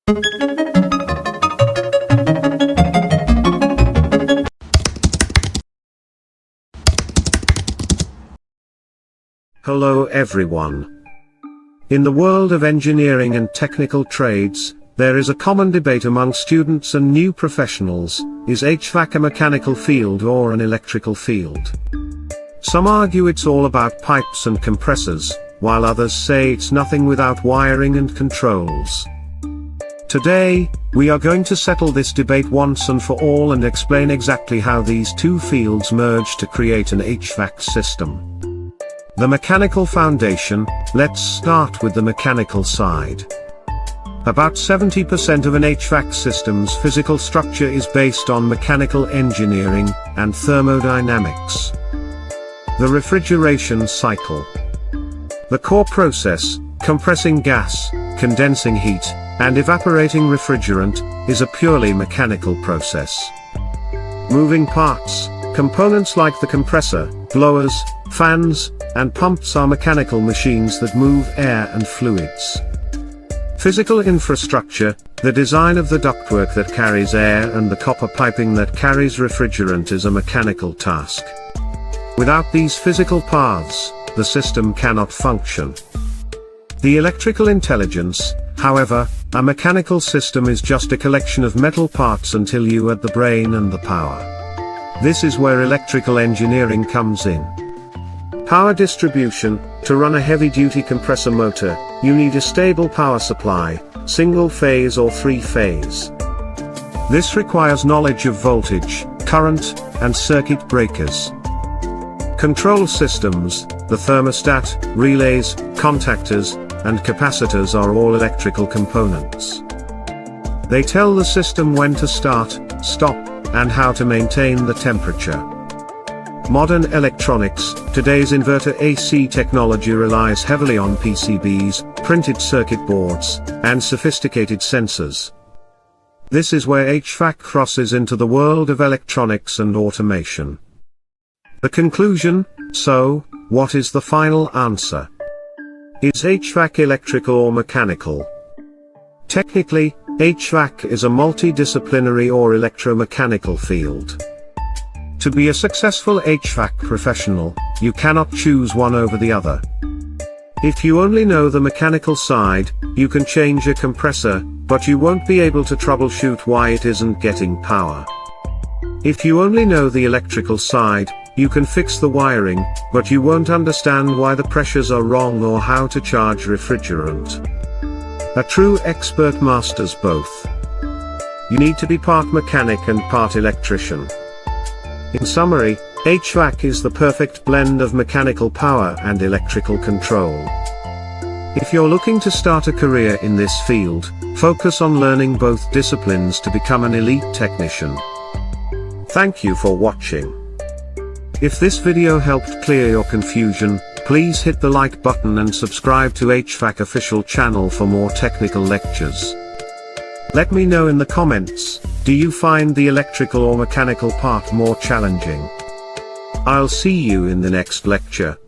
Hello everyone. In the world of engineering and technical trades, there is a common debate among students and new professionals: is HVAC a mechanical field or an electrical field? Some argue it's all about pipes and compressors, while others say it's nothing without wiring and controls. Today, we are going to settle this debate once and for all and explain exactly how these two fields merge to create an HVAC system. The mechanical foundation. Let's start with the mechanical side. About 70% of an HVAC system's physical structure is based on mechanical engineering and thermodynamics. The refrigeration cycle. The core process, compressing gas, condensing heat, and evaporating refrigerant, is a purely mechanical process. Moving parts, components like the compressor, blowers, fans, and pumps are mechanical machines that move air and fluids. Physical infrastructure, the design of the ductwork that carries air and the copper piping that carries refrigerant, is a mechanical task. Without these physical paths, the system cannot function. The electrical intelligence, however, a mechanical system is just a collection of metal parts until you add the brain and the power. This is where electrical engineering comes in. Power distribution. To run a heavy-duty compressor motor, you need a stable power supply, single-phase or three-phase. This requires knowledge of voltage, current, and circuit breakers. Control systems. The thermostat, relays, contactors, and capacitors are all electrical components. They tell the system when to start, stop, and how to maintain the temperature. Modern electronics. Today's inverter AC technology relies heavily on PCBs, printed circuit boards, and sophisticated sensors. This is where HVAC crosses into the world of electronics and automation. The conclusion. So, what is the final answer? Is HVAC electrical or mechanical? Technically, HVAC is a multidisciplinary or electromechanical field. To be a successful HVAC professional, you cannot choose one over the other. If you only know the mechanical side, you can change a compressor, but you won't be able to troubleshoot why it isn't getting power. If you only know the electrical side, you can fix the wiring, but you won't understand why the pressures are wrong or how to charge refrigerant. A true expert masters both. You need to be part mechanic and part electrician. In summary, HVAC is the perfect blend of mechanical power and electrical control. If you're looking to start a career in this field, focus on learning both disciplines to become an elite technician. Thank you for watching. If this video helped clear your confusion, please hit the like button and subscribe to HVAC official channel for more technical lectures. Let me know in the comments, do you find the electrical or mechanical part more challenging? I'll see you in the next lecture.